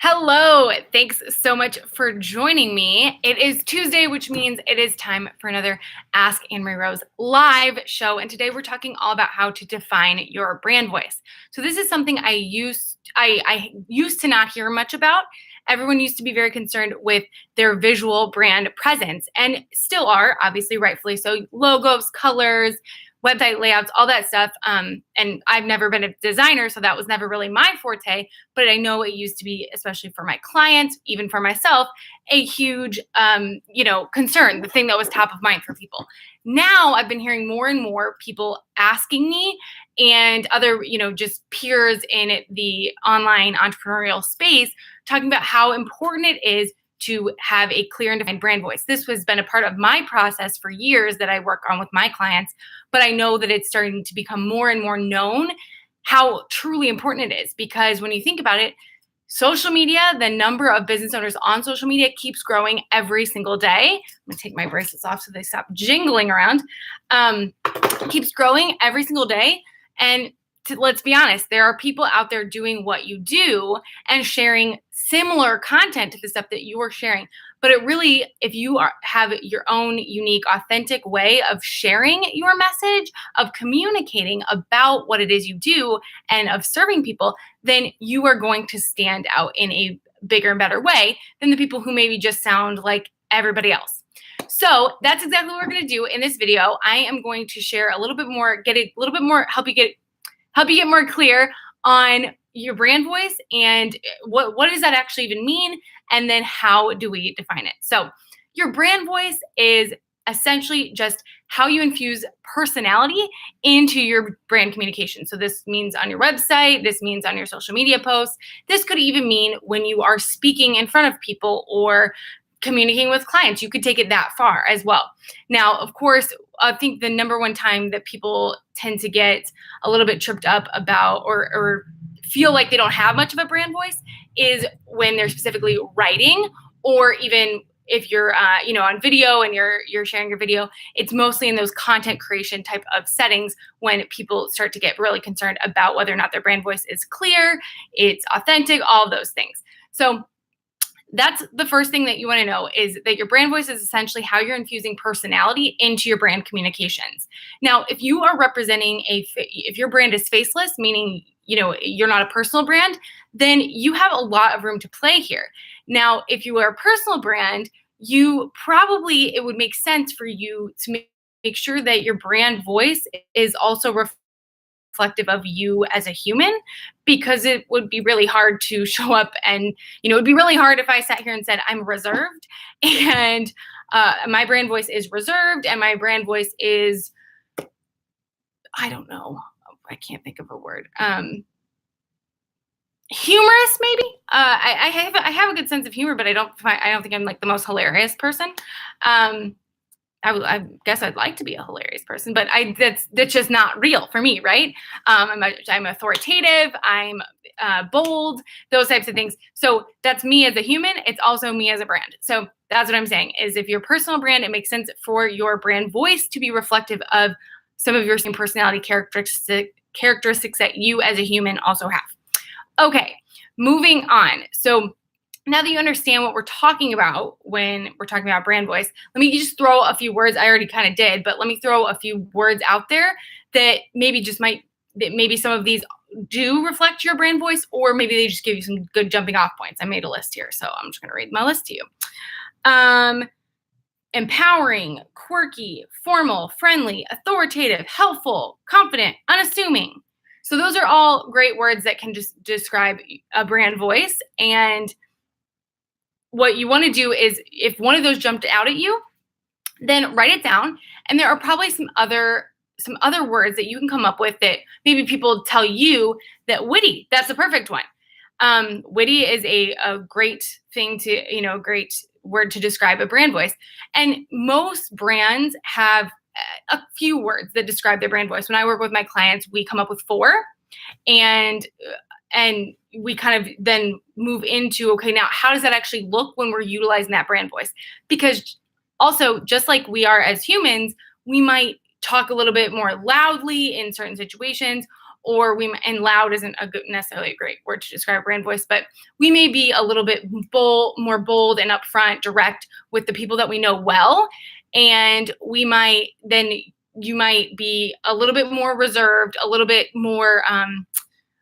Hello, thanks so much for joining me. It is Tuesday, which means it is time for another Ask Anne-Marie Rose live show. And today we're talking all about how to define your brand voice. So this is something I used to not hear much about. Everyone used to be very concerned with their visual brand presence and still are, obviously, rightfully so. Logos, colors, website layouts, all that stuff. And I've never been a designer, so that was never really my forte. But I know it used to be, especially for my clients, even for myself, a huge, concern, the thing that was top of mind for people. Now I've been hearing more and more people asking me and other, just peers in the online entrepreneurial space talking about how important it is to have a clear and defined brand voice. This has been a part of my process for years that I work on with my clients, but I know that it's starting to become more and more known how truly important it is. Because when you think about it, social media, the number of business owners on social media keeps growing every single day. I'm gonna take my bracelets off so they stop jingling around. Keeps growing every single day. And let's be honest, there are people out there doing what you do and sharing similar content to the stuff that you're sharing. But it really, if you have your own unique, authentic way of sharing your message, of communicating about what it is you do and of serving people, then you are going to stand out in a bigger and better way than the people who maybe just sound like everybody else. So that's exactly what we're going to do in this video. I am going to share a little bit more, help you get more clear on your brand voice and what does that actually even mean, and then how do we define it. So your brand voice is essentially just how you infuse personality into your brand communication. So this means on your website, this means on your social media posts, this could even mean when you are speaking in front of people or communicating with clients. You could take it that far as well. Now, of course, I think the number one time that people tend to get a little bit tripped up about or feel like they don't have much of a brand voice is when they're specifically writing, or even if you're on video and you're sharing your video. It's mostly in those content creation type of settings when people start to get really concerned about whether or not their brand voice is clear, it's authentic, all of those things. So that's the first thing that you want to know, is that your brand voice is essentially how you're infusing personality into your brand communications. Now, if you are representing if your brand is faceless, meaning, you're not a personal brand, then you have a lot of room to play here. Now, if you are a personal brand, it would make sense for you to make sure that your brand voice is also reflective of you as a human, because it would be really hard to show up and, it would be really hard if I sat here and said, I'm reserved and my brand voice is reserved and my brand voice is, I don't know, I can't think of a word. Humorous, maybe. I have a good sense of humor, but I don't think I'm like the most hilarious person. I guess I'd like to be a hilarious person, but that's just not real for me, right? I'm authoritative, I'm bold, those types of things. So that's me as a human. It's also me as a brand. So that's what I'm saying, is if you're a personal brand, it makes sense for your brand voice to be reflective of some of your same personality characteristics that you as a human also have. Okay, moving on. So now that you understand what we're talking about when we're talking about brand voice, let me just throw a few words. I already kind of did, but let me throw a few words out there that maybe some of these do reflect your brand voice, or maybe they just give you some good jumping off points. I made a list here, so I'm just going to read my list to you. Empowering, quirky, formal, friendly, authoritative, helpful, confident, unassuming. So those are all great words that can just describe a brand voice. And what you want to do is, if one of those jumped out at you, then write it down. And there are probably some other words that you can come up with that maybe people tell you that witty, that's the perfect one. Witty is a great thing to, great word to describe a brand voice. And most brands have a few words that describe their brand voice. When I work with my clients, we come up with 4, and we kind of then move into, okay, now how does that actually look when we're utilizing that brand voice? Because also, just like we are as humans, we might talk a little bit more loudly in certain situations, or and loud isn't necessarily a great word to describe brand voice, but we may be a little bit more bold and upfront, direct with the people that we know well. And you might be a little bit more reserved, a little bit more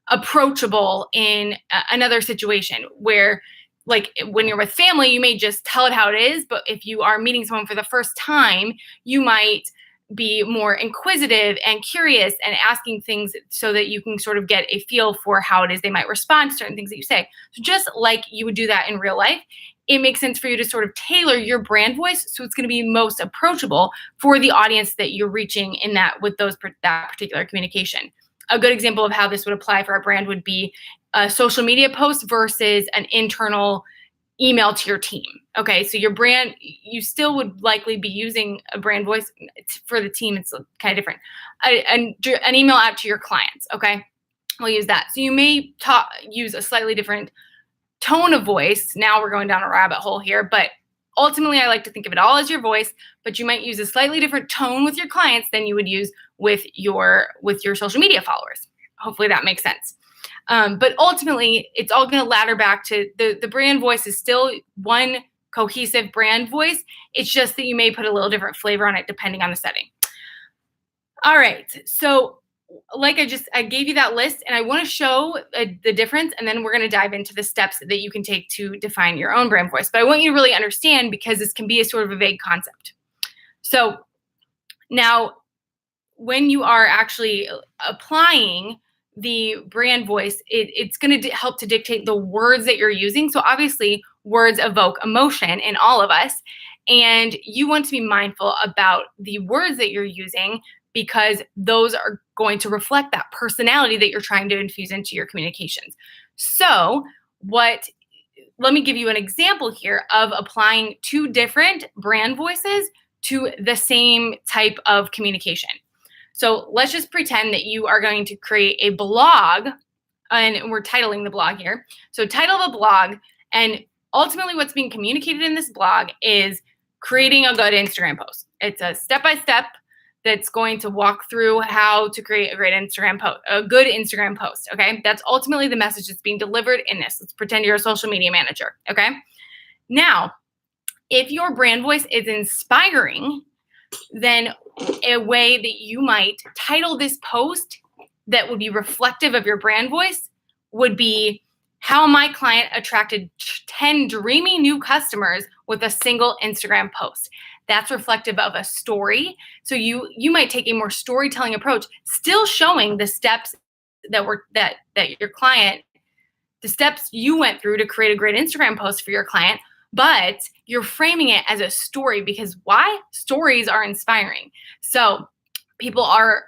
approachable in another situation where, like when you're with family, you may just tell it how it is. But if you are meeting someone for the first time, you might be more inquisitive and curious and asking things so that you can sort of get a feel for how it is they might respond to certain things that you say. So just like you would do that in real life, it makes sense for you to sort of tailor your brand voice so it's going to be most approachable for the audience that you're reaching in that particular communication. A good example of how this would apply for our brand would be a social media post versus an internal email to your team. Okay, so your brand, you still would likely be using a brand voice. For the team, it's kind of different. An email out to your clients, okay? We'll use that. So you may use a slightly different tone of voice. Now we're going down a rabbit hole here, but ultimately I like to think of it all as your voice, but you might use a slightly different tone with your clients than you would use with your social media followers. Hopefully that makes sense. But ultimately, it's all going to ladder back to the brand voice is still one cohesive brand voice. It's just that you may put a little different flavor on it depending on the setting. All right. So like I gave you that list, and I want to show the difference, and then we're going to dive into the steps that you can take to define your own brand voice. But I want you to really understand, because this can be a sort of a vague concept. So now, when you are actually applying the brand voice, it's going to help to dictate the words that you're using. So obviously, words evoke emotion in all of us, and you want to be mindful about the words that you're using, because those are going to reflect that personality that you're trying to infuse into your communications. So let me give you an example here of applying two different brand voices to the same type of communication. So let's just pretend that you are going to create a blog, and we're titling the blog here. So title the blog, and ultimately what's being communicated in this blog is creating a good Instagram post. It's a step-by-step that's going to walk through how to create a good Instagram post, okay? That's ultimately the message that's being delivered in this. Let's pretend you're a social media manager, okay? Now, if your brand voice is inspiring, then a way that you might title this post that would be reflective of your brand voice would be, how my client attracted 10 dreamy new customers with a single Instagram post. That's reflective of a story. So you might take a more storytelling approach, still showing the steps that your client, the steps you went through to create a great Instagram post for your client, but you're framing it as a story, because why? Stories are inspiring. So people I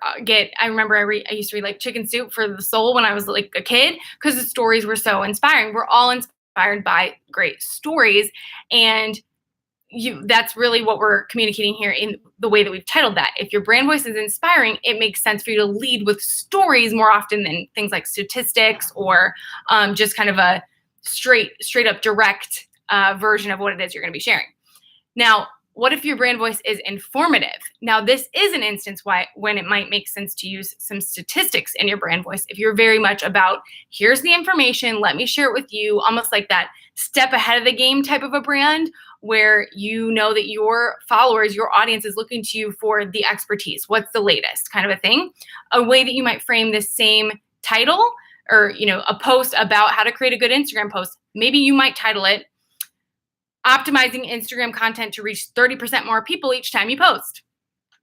remember I used to read like Chicken Soup for the Soul when I was like a kid, because the stories were so inspiring. We're all inspired by great stories, and that's really what we're communicating here in the way that we've titled that. If your brand voice is inspiring, it makes sense for you to lead with stories more often than things like statistics or just kind of a straight up direct version of what it is you're going to be sharing. Now, what if your brand voice is informative? Now, this is an instance when it might make sense to use some statistics in your brand voice. If you're very much about, here's the information, let me share it with you, almost like that step ahead of the game type of a brand, where you know that your followers, your audience is looking to you for the expertise. What's the latest kind of a thing? A way that you might frame this same title, or a post about how to create a good Instagram post. Maybe you might title it, optimizing Instagram content to reach 30% more people each time you post.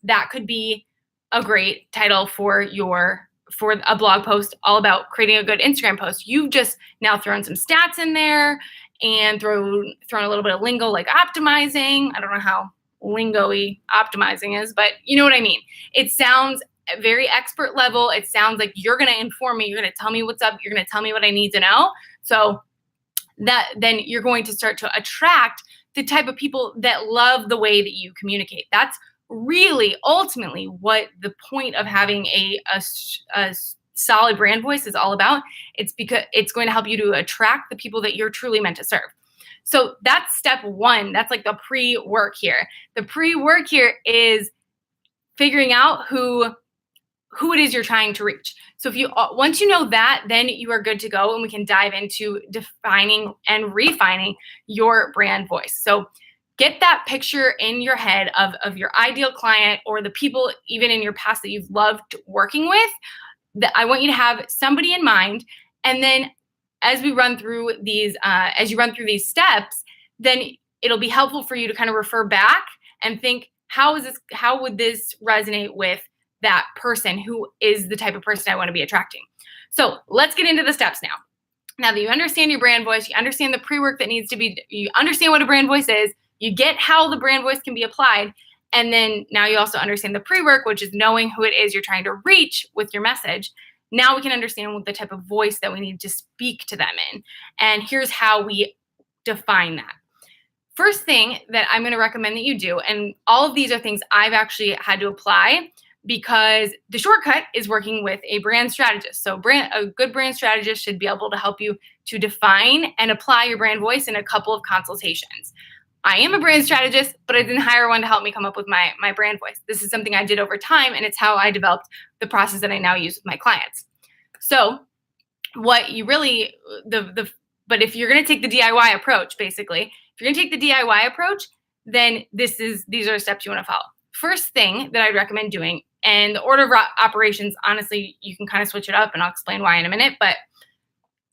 That could be a great title for a blog post all about creating a good Instagram post. You've just now thrown some stats in there and thrown a little bit of lingo like optimizing. I don't know how lingo-y optimizing is, but you know what I mean. It sounds very expert level. It sounds like you're going to inform me. You're going to tell me what's up. You're going to tell me what I need to know. So then you're going to start to attract the type of people that love the way that you communicate. That's really ultimately what the point of having a solid brand voice is all about. It's because it's going to help you to attract the people that you're truly meant to serve. So that's step one. That's like the pre-work here. The pre-work here is figuring out who who it is you're trying to reach. So if you once you know that, then you are good to go, and we can dive into defining and refining your brand voice. So get that picture in your head of your ideal client, or the people even in your past that you've loved working with. That I want you to have somebody in mind, and then as we run through these, as you run through these steps, then it'll be helpful for you to kind of refer back and think, how would this resonate with that person who is the type of person I want to be attracting? So let's get into the steps now. Now that you understand your brand voice, you understand the pre-work that needs to be, you understand what a brand voice is, you get how the brand voice can be applied, and then now you also understand the pre-work, which is knowing who it is you're trying to reach with your message. Now we can understand what the type of voice that we need to speak to them in. And here's how we define that. First thing that I'm going to recommend that you do, and all of these are things I've actually had to apply because the shortcut is working with a brand strategist. So a good brand strategist should be able to help you to define and apply your brand voice in a couple of consultations. I am a brand strategist, but I didn't hire one to help me come up with my brand voice. This is something I did over time, and it's how I developed the process that I now use with my clients. So what you really, but if you're going to take the DIY approach, basically, if you're going to take the DIY approach, then these are the steps you want to follow. First thing that I'd recommend doing, and the order of operations, honestly, you can kind of switch it up, and I'll explain why in a minute, but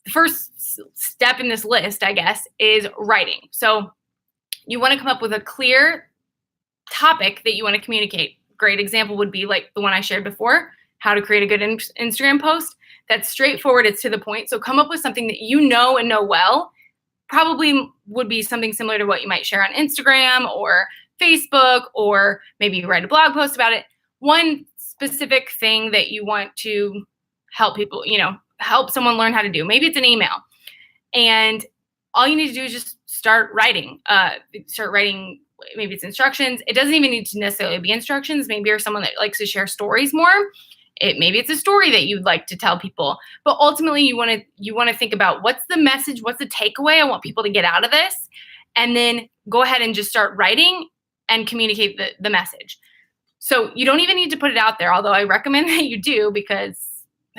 the first step in this list, I guess, is writing. So you want to come up with a clear topic that you want to communicate. Great example would be like the one I shared before, how to create a good Instagram post. That's straightforward, it's to the point. So come up with something that you know and know well. Probably would be something similar to what you might share on Instagram or Facebook, or maybe you write a blog post about it. One specific thing that you want to help people, help someone learn how to do. Maybe it's an email. And all you need to do is just start writing. Maybe it's instructions. It doesn't even need to necessarily be instructions. Maybe you're someone that likes to share stories more. Maybe it's a story that you'd like to tell people. But ultimately, you want to think about, what's the message, what's the takeaway I want people to get out of this, and then go ahead and just start writing and communicate the message. So you don't even need to put it out there, although I recommend that you do, because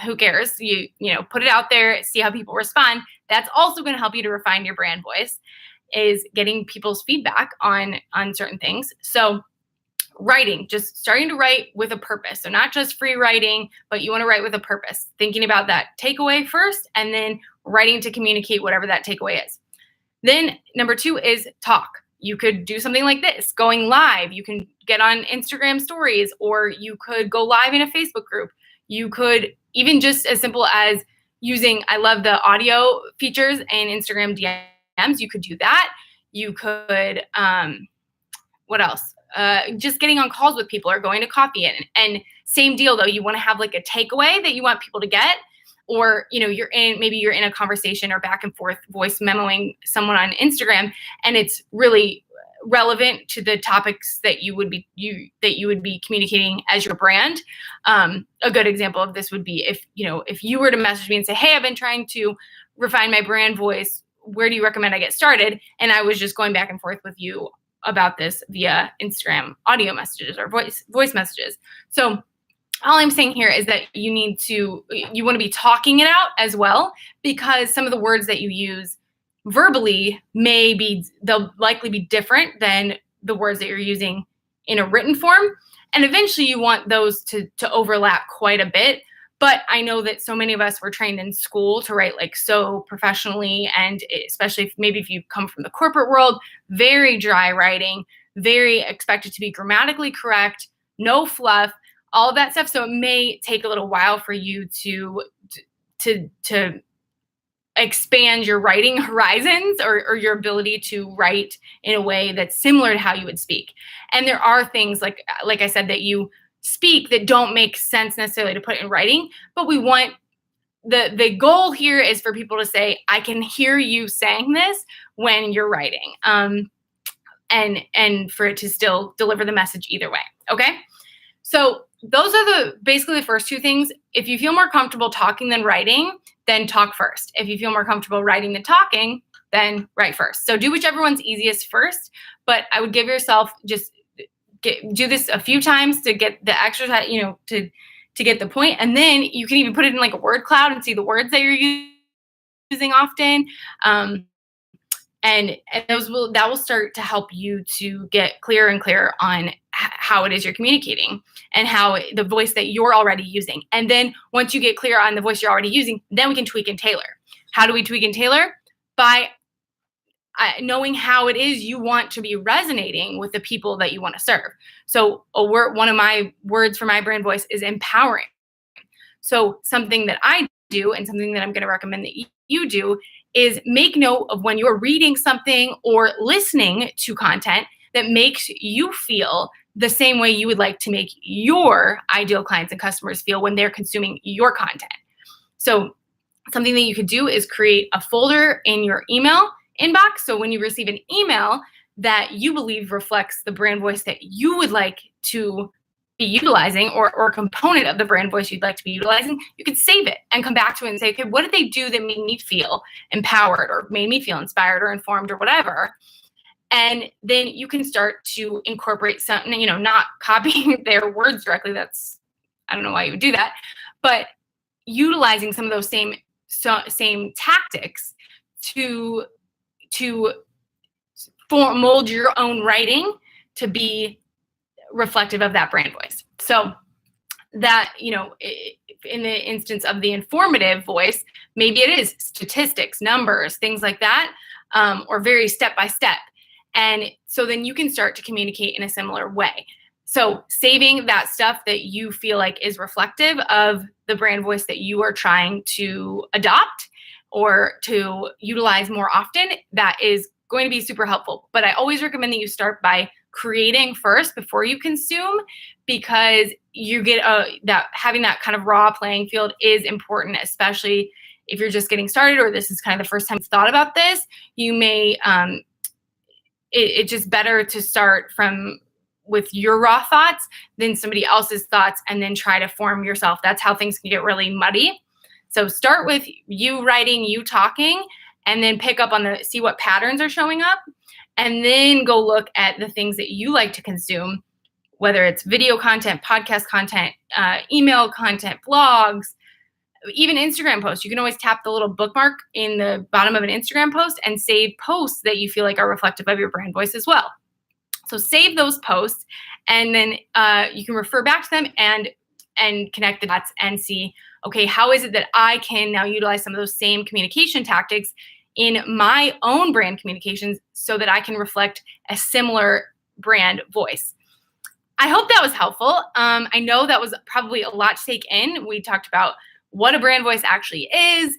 who cares? You put it out there, see how people respond. That's also going to help you to refine your brand voice, is getting people's feedback on certain things. So writing, just starting to write with a purpose. So not just free writing, but you want to write with a purpose, thinking about that takeaway first, and then writing to communicate whatever that takeaway is. Then number 2 is talk. You could do something like this, going live. You can get on Instagram stories, or you could go live in a Facebook group. You could even just as simple as I love the audio features in Instagram DMs. You could do that. You could, what else? Just getting on calls with people or going to coffee. And same deal though, you want to have like a takeaway that you want people to get, or, you're in a conversation or back and forth voice memoing someone on Instagram, and it's really relevant to the topics that you would be communicating as your brand. A good example of this would be if you were to message me and say, hey, I've been trying to refine my brand voice. Where do you recommend I get started? And I was just going back and forth with you about this via Instagram audio messages or voice messages. So all I'm saying here is that you want to be talking it out as well, because some of the words that you use verbally they'll likely be different than the words that you're using in a written form. And eventually you want those to overlap quite a bit. But I know that so many of us were trained in school to write like so professionally, and especially if you come from the corporate world, very dry writing, very expected to be grammatically correct, no fluff, all of that stuff. So it may take a little while for you to expand your writing horizons or your ability to write in a way that's similar to how you would speak. And there are things like I said that you speak that don't make sense necessarily to put in writing, but we want the goal here is for people to say, I can hear you saying this when you're writing, and for it to still deliver the message either way. Okay. So those are basically the first 2 things. If you feel more comfortable talking than writing, then talk first. If you feel more comfortable writing than talking, then write first. So do whichever one's easiest first, but I would give yourself do this a few times to get the exercise, to to get the point. And then you can even put it in like a word cloud and see the words that you're using often. And that will start to help you to get clearer and clearer on how it is you're communicating and how the voice that you're already using. And then once you get clear on the voice you're already using, then we can tweak and tailor. How do we tweak and tailor? By knowing how it is you want to be resonating with the people that you want to serve. So one of my words for my brand voice is empowering. So something that I do and something that I'm going to recommend that you do is make note of when you're reading something or listening to content that makes you feel the same way you would like to make your ideal clients and customers feel when they're consuming your content. So something that you could do is create a folder in your email inbox. So when you receive an email that you believe reflects the brand voice that you would like to be utilizing or a component of the brand voice you'd like to be utilizing, you could save it and come back to it and say, okay, what did they do that made me feel empowered or made me feel inspired or informed or whatever? And then you can start to incorporate something, not copying their words directly. I don't know why you would do that, but utilizing some of those same tactics to mold your own writing to be reflective of that brand voice. So that, in the instance of the informative voice, maybe it is statistics, numbers, things like that, or very step-by-step. And so then you can start to communicate in a similar way. So saving that stuff that you feel like is reflective of the brand voice that you are trying to adopt or to utilize more often, that is going to be super helpful. But I always recommend that you start by creating first before you consume, because you get that having that kind of raw playing field is important, especially if you're just getting started or this is kind of the first time you've thought about this. You may it's just better to start with your raw thoughts than somebody else's thoughts and then try to form yourself. That's how things can get really muddy. So start with you writing, you talking, and then pick up on see what patterns are showing up, and then go look at the things that you like to consume, whether it's video content, podcast content, email content, blogs, even Instagram posts. You can always tap the little bookmark in the bottom of an Instagram post and save posts that you feel like are reflective of your brand voice as well. So save those posts, and then you can refer back to them and connect the dots and see, okay, how is it that I can now utilize some of those same communication tactics in my own brand communications so that I can reflect a similar brand voice. I hope that was helpful. I know that was probably a lot to take in. We talked about what a brand voice actually is,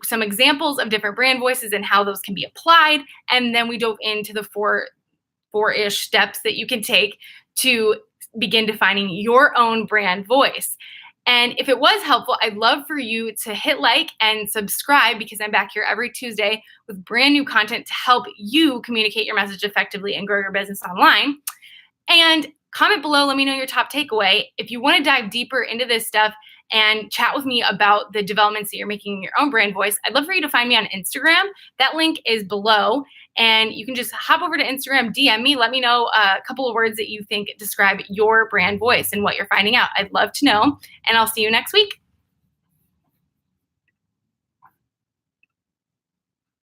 some examples of different brand voices and how those can be applied, and then we dove into the four-ish steps that you can take to begin defining your own brand voice. And if it was helpful, I'd love for you to hit like and subscribe, because I'm back here every Tuesday with brand new content to help you communicate your message effectively and grow your business online. And comment below, let me know your top takeaway. If you want to dive deeper into this stuff and chat with me about the developments that you're making in your own brand voice, I'd love for you to find me on Instagram. That link is below, and you can just hop over to Instagram, DM me, let me know a couple of words that you think describe your brand voice and what you're finding out. I'd love to know, and I'll see you next week.